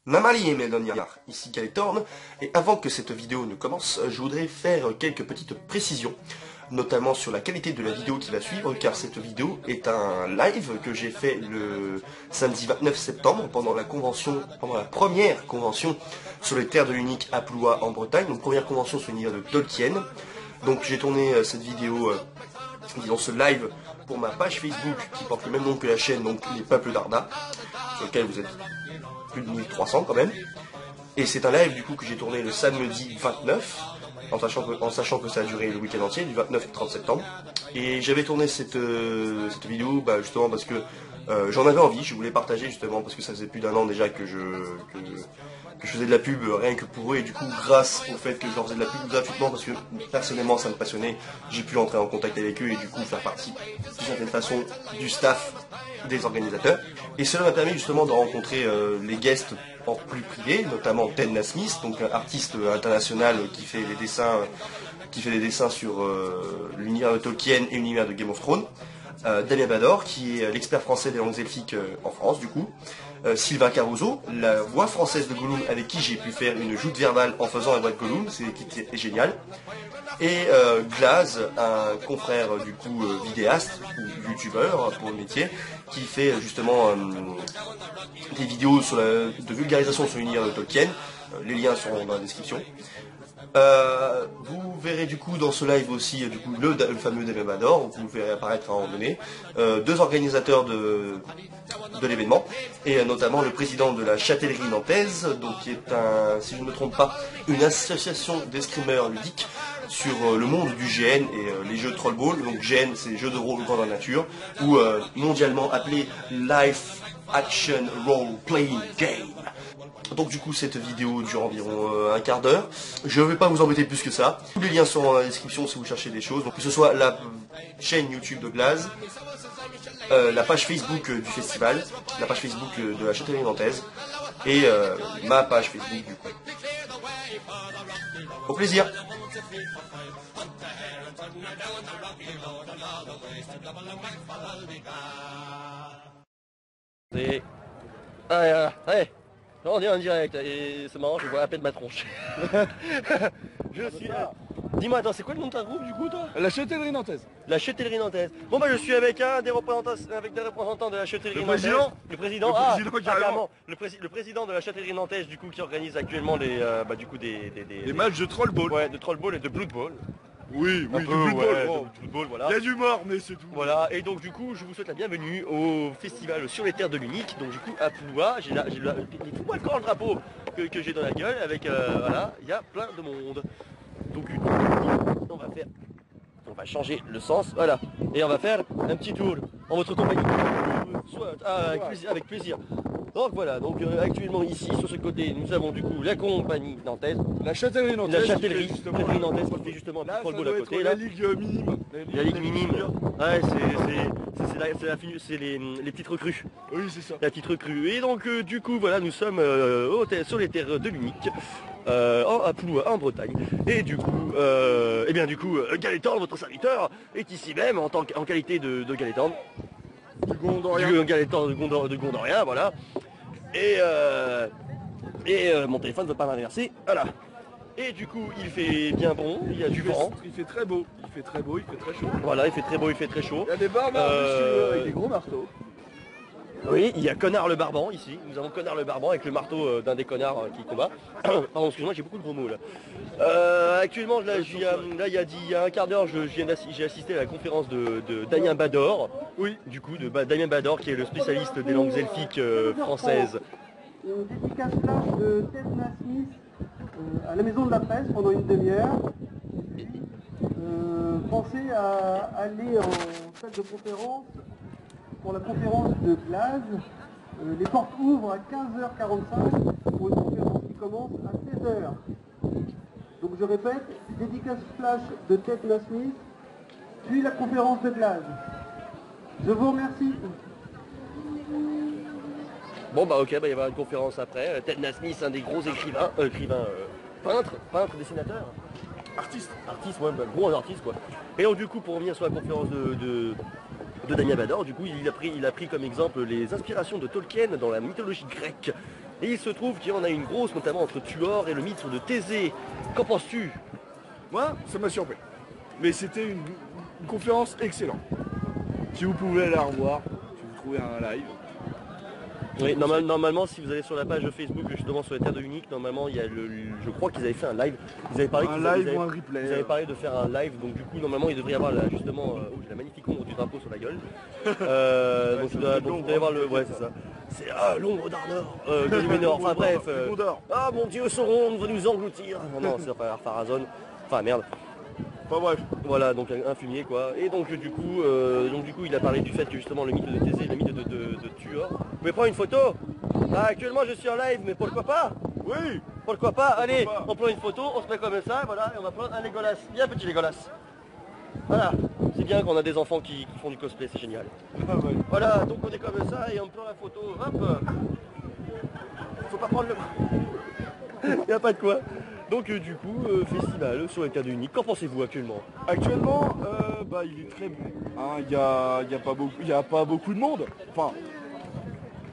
Namali Meldoniar, ici Gaëtorn, et avant que cette vidéo ne commence, je voudrais faire quelques petites précisions, notamment sur la qualité de la vidéo qui va suivre, car cette vidéo est un live que j'ai fait le samedi 29 septembre, pendant la première convention sur les terres de l'unique à Ploua en Bretagne, donc première convention sur l'univers de Tolkien. Donc j'ai tourné cette vidéo, disons ce live, pour ma page Facebook qui porte le même nom que la chaîne, donc Les Peuples d'Arda, sur lequel vous êtes plus de 1300 quand même. Et c'est un live du coup que j'ai tourné le samedi 29, en sachant que ça a duré le week-end entier, du 29 au 30 septembre. Et j'avais tourné cette vidéo justement parce que j'en avais envie, je voulais partager justement parce que ça faisait plus d'un an déjà que je faisais de la pub rien que pour eux, et du coup grâce au fait que je leur faisais de la pub gratuitement parce que personnellement ça me passionnait, j'ai pu entrer en contact avec eux et du coup faire partie d'une certaine façon du staff des organisateurs. Et cela m'a permis justement de rencontrer les guests en plus privé, notamment Ted Nasmith, donc un artiste international qui fait des dessins sur l'univers de Tolkien et l'univers de Game of Thrones. Damien Bador, qui est l'expert français des langues elfiques en France du coup. Sylvain Caruso, la voix française de Gollum, avec qui j'ai pu faire une joute verbale en faisant la voix de Gollum, c'est génial. Et Glaz, un confrère du coup vidéaste ou youtubeur pour le métier, qui fait justement des vidéos de vulgarisation sur l'univers de Tolkien. Les liens seront dans la description. Vous verrez du coup dans ce live aussi du coup, le fameux Damien Bador, vous le verrez apparaître à un moment donné, deux organisateurs de l'événement, et notamment le président de la Châtellerie Nantaise, donc qui est si je ne me trompe pas, une association d'escrimeurs ludiques sur le monde du GN et les jeux de Troll Ball. Donc GN c'est jeux de rôle grandeur nature, ou mondialement appelé Life Action Role Playing Game. Donc du coup cette vidéo dure environ un quart d'heure. Je ne vais pas vous embêter plus que ça. Tous les liens sont dans la description si vous cherchez des choses. Donc que ce soit la chaîne YouTube de Glaz, la page Facebook du festival, la page Facebook de la Châtellerie Nantaise et ma page Facebook du coup. Au plaisir. Allez, on est en direct et c'est marrant, je vois à peine ma tronche. Je suis là. Dis-moi, attends, c'est quoi le nom de ta groupe du coup, toi? La Châtellerie Nantaise. La Châtellerie Nantaise. Bon, bah, je suis avec des représentants de la Châtellerie Nantaise. Le président, carrément. Le président de la Châtellerie Nantaise, du coup, qui organise actuellement des matchs de Troll Ball. Ouais, de Troll Ball et de Blood Ball. Oui, du Blood Ball, voilà. Il y a du mort, mais c'est tout. Voilà, et donc du coup, je vous souhaite la bienvenue au festival sur les terres de l'unique. Donc du coup, à Ploua, fous-moi le corps, le drapeau que j'ai dans la gueule, avec, voilà, il y a plein de monde. Donc on va changer le sens, voilà. Et on va faire un petit tour en votre compagnie. Soit, avec plaisir. Donc voilà, donc actuellement ici sur ce côté nous avons du coup la compagnie nantaise, la Châtellerie Nantaise, la Châtellerie Nantaise qui fait justement un Troll Ball à côté. La ligue minime. La ligue minime. Ouais, c'est les petites recrues. Oui, c'est ça. La petite recrue. Et donc du coup voilà, nous sommes sur les terres de l'unique, à Ploua en Bretagne. Et du coup, Gaëtorn, votre serviteur, est ici même en qualité de Gaëtorn. Du Gondorien. De Gondorien, voilà. Et mon téléphone ne veut pas m'inverser, voilà. Et du coup, il fait bien bon, il y a du vent. Il fait très beau, il fait très chaud. Voilà, il fait très beau, il fait très chaud. Il y a des barbans avec des gros marteaux. Oui, il y a Connard le Barban ici. Nous avons Connard le Barban avec le marteau d'un des connards qui combat. Pardon, excuse-moi, j'ai beaucoup de gros mots là. Actuellement, là, il y a un quart d'heure, j'ai assisté à la conférence de Damien Bador. Oui. Du coup, de Damien Bador, qui est le spécialiste des langues elfiques françaises. Une dédicace flash de Ted Nasmith à la Maison de la Presse pendant une demi-heure. Pensez à aller en salle de conférence pour la conférence de Glaz. Les portes ouvrent à 15h45 pour une conférence qui commence à 16h. Donc je répète, dédicace flash de Ted Nasmith, puis la conférence de Glaz. Je vous remercie. Bon bah ok, il va y avoir une conférence après. Ted Nasmith, un des gros écrivains, peintre, dessinateur. Artiste, ouais, gros artiste quoi. Et donc du coup, pour revenir sur la conférence de Damien Bador, du coup, il a pris comme exemple les inspirations de Tolkien dans la mythologie grecque. Et il se trouve qu'il y en a une grosse, notamment entre Tuor et le mythe de Thésée. Qu'en penses-tu? Moi, ça m'a surpris. Mais c'était une conférence excellente. Si vous pouvez aller la revoir, si vous trouvez un live. Oui, normalement, si vous allez sur la page Facebook, justement sur les terres de Unique, normalement, il y a je crois qu'ils avaient fait un live. Ils avaient parlé Un live ou un replay. Ils avaient parlé de faire un live, donc du coup, normalement, il devrait y avoir là, justement, j'ai la magnifique ombre du drapeau sur la gueule. Donc il doit y avoir le, ouais, c'est ça. C'est l'ombre d'Arnor, Galliménor, enfin bref. Ah mon Dieu, Sauron va nous engloutir. Non, c'est pas Pharazôn. Enfin merde. Enfin bref. Voilà, donc un fumier quoi. Et donc du coup, il a parlé du fait que justement le mythe de Thésée, le mythe de Tuor. Vous pouvez prendre une photo? Actuellement je suis en live, mais pourquoi pas? Oui. Pourquoi pas? Allez, pas. on prend une photo, on se met comme ça, voilà, et on va prendre un Legolas, bien petit Legolas. Voilà, c'est bien qu'on a des enfants qui font du cosplay, c'est génial. Ah ouais. Voilà, donc on est comme ça et on prend la photo, hop. Faut pas prendre le... Il n'y a pas de quoi. Donc du coup, festival sur les terres de Unique, qu'en pensez-vous actuellement? Actuellement, il est très bon. Hein, il y a pas beaucoup de monde. Enfin,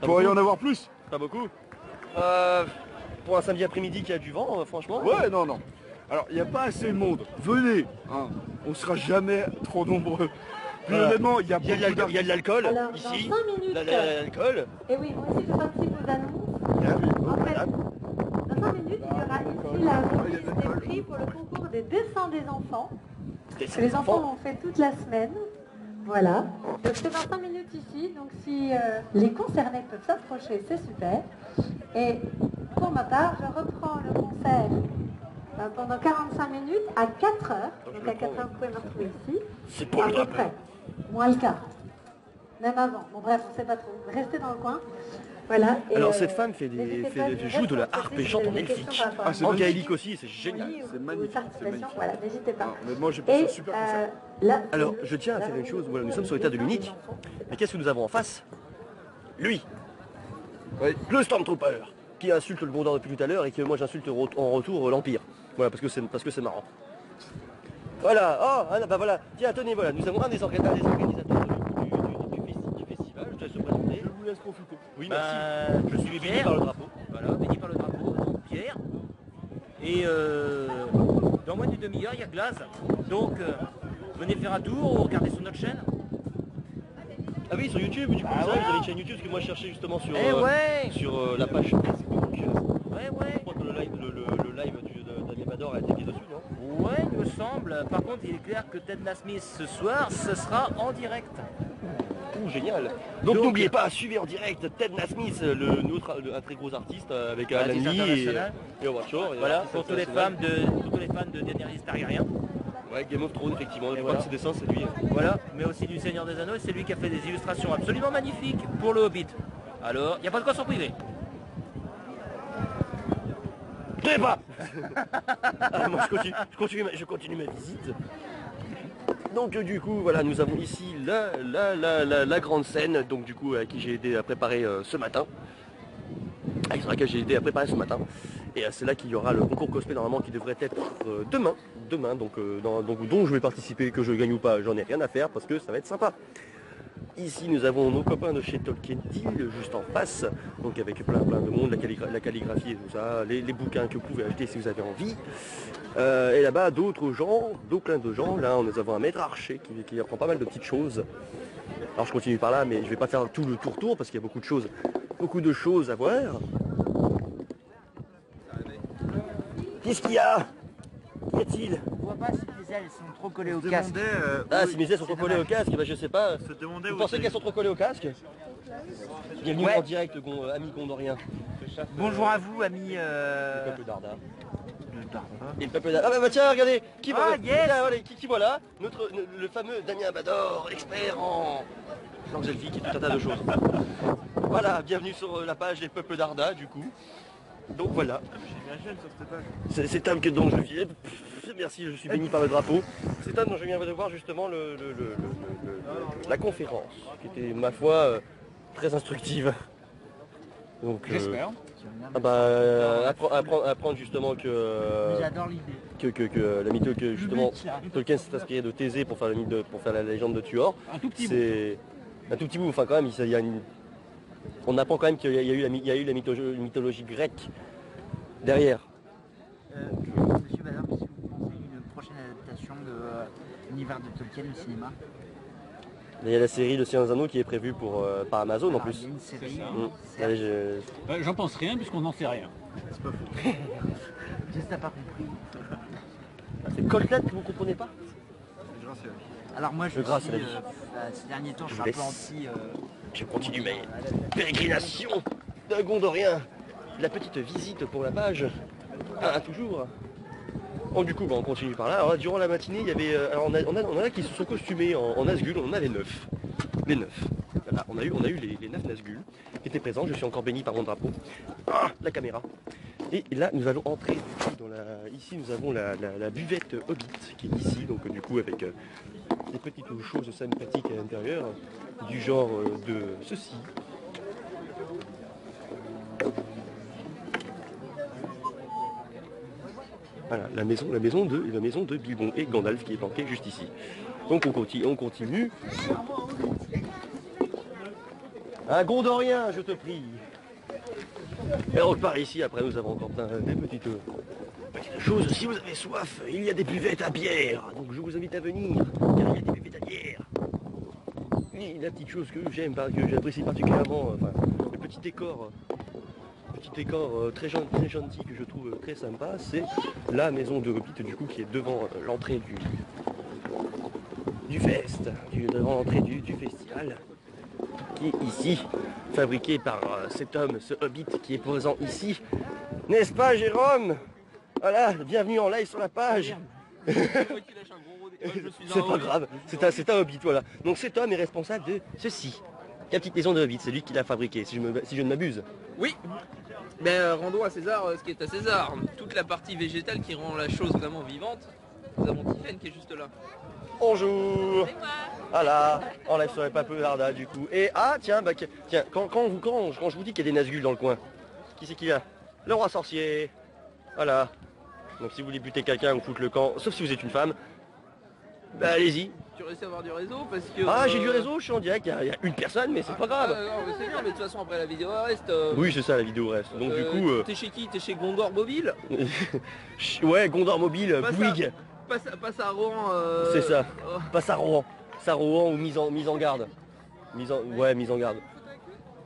il pourrait y en avoir plus. Pas beaucoup. Pour un samedi après-midi qui a du vent, franchement. Ouais, non. Alors, il n'y a pas assez de monde. Venez. Hein. On sera jamais trop nombreux. Puis honnêtement, il y a de l'alcool Alors, ici. dans 5 minutes. L'alcool. Et oui, moi aussi je fais un petit peu d'annonce. En fait, dans 5 minutes, il y aura ici la remise des prix pour le concours des dessins des enfants. Que les enfants ont fait toute la semaine. Voilà. Donc c'est dans 5 minutes ici. Donc si les concernés peuvent s'approcher, c'est super. Et pour ma part, je reprends le concert pendant 45 minutes à 4 heures. Donc à 4 heures, vous pouvez me retrouver ici. C'est pour à le peu drapeau. près. Moins le quart. Même avant. Bon bref, on ne sait pas trop. Restez dans le coin. Voilà. Et, Alors cette femme n'hésitez pas, je joue de la reste harpe si et chante vous en avez des elfique. questions par rapport à Ah, c'est En magnifique. gaélique aussi, c'est génial. Oui, C'est ou magnifique, participation, c'est magnifique. voilà, n'hésitez pas. Honnêtement, j'ai passé un super concert. Là, Alors, je tiens à faire une chose, voilà, nous sommes sur les terres de l'Unique, mais qu'est-ce que nous avons en face? Lui, Oui. le Stormtrooper, qui insulte le Gondor depuis tout à l'heure et que moi j'insulte en retour l'Empire. Voilà, parce que c'est marrant. Voilà, voilà, tiens, tenez, voilà, nous avons un des organisateurs du festival, je te laisse te présenter. Je vous laisse profiter. Oui, Bah, merci. je suis béni Pierre. par le drapeau. Voilà, béni par le drapeau, donc Pierre. Et dans moins d'une demi-heure, il y a Glace. Donc, venez faire un tour ou regardez sur notre chaîne. Ah oui, sur YouTube, du coup, Ah c'est vrai, ouais. vous avez une chaîne YouTube, parce que moi je cherchais justement sur, Ouais. sur la page Facebook. Ouais. Je crois que le live d'Annie Bador a été mis dessus, non? Ouais, il me semble. Par contre, il est clair que Ted Nasmith ce soir, ce sera en direct. Ouh, génial. Donc n'oubliez pas, suivez en direct Ted Nasmith, un très gros artiste avec Alan artiste Lee international. et Howard Shore. Voilà, pour tous les fans de Daenerys Targaryen. Ouais, Game of Thrones, effectivement. Je voilà. crois que ses dessins, c'est lui. Voilà, mais aussi du Seigneur des Anneaux, et c'est lui qui a fait des illustrations absolument magnifiques pour le Hobbit. Alors, il n'y a pas de quoi s'en priver. Tenez pas. Moi je continue ma visite. Donc du coup voilà, nous avons ici la grande scène, donc du coup à qui j'ai aidé à préparer ce matin. Avec laquelle j'ai aidé à préparer ce matin. Et c'est là qu'il y aura le concours cosplay normalement qui devrait être demain, donc, dont je vais participer, que je gagne ou pas, j'en ai rien à faire parce que ça va être sympa. Ici nous avons nos copains de chez Tolkien Deal juste en face, donc avec plein de monde, la calligraphie et tout ça, les bouquins que vous pouvez acheter si vous avez envie. Et là-bas plein de gens, là nous avons un maître archer qui apprend pas mal de petites choses. Alors je continue par là mais je vais pas faire tout le tour parce qu'il y a beaucoup de choses à voir. Qu'est-ce qu'il y a? Qu'y a-t-il? On voit pas si les ailes sont trop collées au casque. Si mes ailes sont trop collées au casque, bah je sais pas. Vous pensez qu'elles sont trop collées au casque? Bienvenue Ouais. en direct, amis gondoriens. Bonjour à vous, amis. Le peuple d'Arda. Et le peuple d'Arda. Ah bah tiens, regardez, qui yes. tiens, voilà, qui voilà, le fameux Damien Bador, expert en langues elfiques et tout un tas de choses. Voilà, bienvenue sur la page des peuples d'Arda du coup. Donc voilà. C'est Tam dont je viens. Merci, je suis béni par le drapeau. C'est Tam dont je viens de voir justement la conférence, qui était ma foi très instructive. Donc, J'espère. apprendre justement que J'adore l'idée. que la mytho que justement Tolkien s'est inspiré de Thésée pour faire la légende de Tuor. Un tout petit bout. C'est un tout petit bout. Enfin quand même, il y a On apprend quand même qu'il y a eu la mythologie grecque derrière. Monsieur Bazin, qu'est-ce que vous pensez d'une prochaine adaptation de l'univers de Tolkien au cinéma? Il y a la série Le Seigneur des Anneaux qui est prévue par Amazon en plus. Il y a une série. J'en pense rien puisqu'on n'en sait rien. C'est pas faux. Juste t'as pas compris. C'est Colette que vous comprenez pas? Alors moi je Le gras, suis, c'est la vie. ces derniers temps je Je suis un peu laisse. anti... Je continue mes pérégrinations d'un Gondorien. La petite visite pour la page. Ah, toujours. Bon, du coup, on continue par là. Alors, durant la matinée, il y avait. Alors, on a qui se sont costumés en Nazgûl. On en avait 9. Les 9. Voilà, on a eu les 9 Nazgûl qui étaient présents. Je suis encore béni par mon drapeau. Ah, la caméra. Et là, nous allons entrer dans la. Ici, nous avons la buvette Hobbit qui est ici. Donc, du coup, avec des petites choses sympathiques à l'intérieur, du genre de ceci. Voilà, la maison de Bilbon et Gandalf qui est planquée juste ici. Donc on continue. Un Gondorien, je te prie. Et on repart ici, après nous avons encore plein des petites choses. Si vous avez soif, il y a des buvettes à bière. Donc je vous invite à venir, car il y a des buvettes à bière. Et la petite chose que j'aime, que j'apprécie particulièrement, enfin, le petit décor très gentil que je trouve très sympa, c'est la maison de Hobbit du coup qui est devant l'entrée du fest, devant l'entrée du festival, qui est ici, fabriqué par cet homme, ce Hobbit qui est présent ici. N'est-ce pas Jérôme? Voilà, bienvenue en live sur la page. C'est pas grave, c'est un Hobbit, voilà. Donc cet homme est responsable de ceci. La petite maison de Hobbit, c'est lui qui l'a fabriquée, si je ne m'abuse. Oui, ben, rendons à César ce qui est à César. Toute la partie végétale qui rend la chose vraiment vivante. Nous avons Tiffen qui est juste là. Bonjour. Voilà, en live sur les Papouillardas du coup. Et ah tiens, tiens, quand je vous dis qu'il y a des Nazgûl dans le coin, qui c'est qu'il y a? Le roi sorcier. Voilà. Donc si vous voulez buter quelqu'un ou foutre le camp, sauf si vous êtes une femme, bah allez-y. Tu réussis à avoir du réseau parce que... Ah j'ai du réseau, je suis en direct, il y a une personne mais c'est pas grave. Non mais c'est bien, mais de toute façon après la vidéo reste... Oui c'est ça, la vidéo reste. Donc du coup... T'es chez qui? T'es chez Gondor Mobile? Ouais, Gondor Mobile, Bouygues. Passe à Rouen... C'est ça, passe à Rouen. Ça Rouen ou mise en garde. Mise en garde.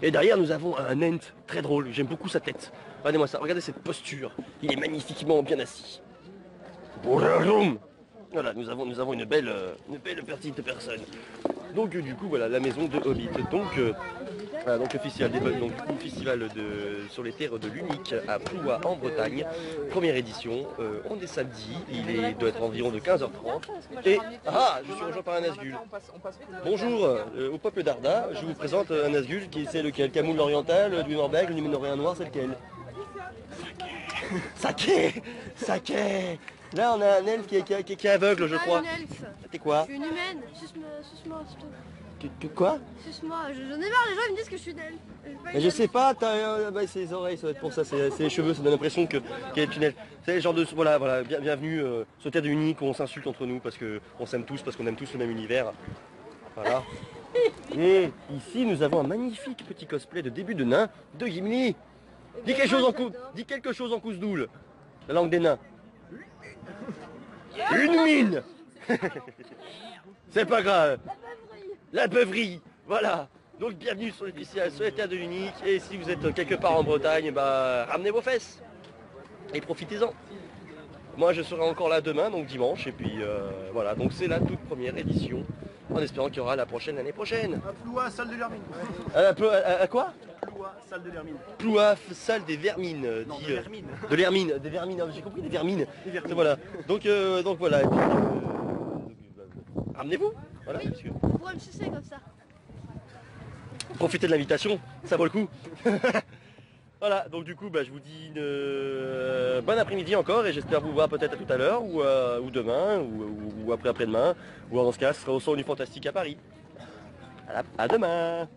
Et derrière nous avons un Ent très drôle, j'aime beaucoup sa tête. Regardez-moi ça, regardez cette posture. Il est magnifiquement bien assis. Bonjour. Voilà, nous avons une belle petite personne. Donc du coup voilà la maison de Hobbit. Donc voilà, donc le festival sur les terres de l'Unique à Ploua en Bretagne, première édition. On est samedi, doit être environ de 15h30. Et je suis rejoint par un Nazgûl. Bonjour au peuple d'Arda, je vous présente un Nazgûl c'est lequel? Camoul l'oriental, du Norberg, le Numénorien noir, c'est lequel? Saké. Là on a un elfe qui est aveugle je crois. T'es quoi? Je suis une humaine, suce-moi s'il te plaît. Quoi? Suce-moi, j'en ai marre, les gens ils me disent que je suis une elfe. Mais je sais pas, c'est les oreilles, ça doit être pour ça, c'est les cheveux, ça donne l'impression qu'elle est une elfe. C'est le genre de... Voilà, bienvenue sur Terre de Unique où on s'insulte entre nous parce qu'on s'aime tous, parce qu'on aime tous le même univers. Voilà. Et ici nous avons un magnifique petit cosplay de début de nain de Gimli. Dis quelque chose en cousdoule. La langue des nains. Une mine. C'est pas grave. La beuverie. Voilà. Donc bienvenue sur les terres de l'Unique. Et si vous êtes quelque part en Bretagne, ramenez vos fesses. Et profitez-en. Moi je serai encore là demain, donc dimanche. Et puis voilà, donc c'est la toute première édition. En espérant qu'il y aura la prochaine l'année prochaine. À Ploua, salle de l'Hermine. À quoi? Ploua, salle de l'Hermine. Ploua, salle des vermines. Non, de l'Hermine. De l'Hermine, des vermines, j'ai compris, des vermines. Voilà. Donc voilà. Et puis, ramenez-vous. Voilà, oui, monsieur. on pourrait me sucer comme ça. Profitez de l'invitation, ça vaut le coup. Voilà, donc du coup je vous dis bon après-midi encore et j'espère vous voir peut-être à tout à l'heure ou demain ou après-demain ou dans ce cas ce sera au Salon du Fantastique à Paris. À demain.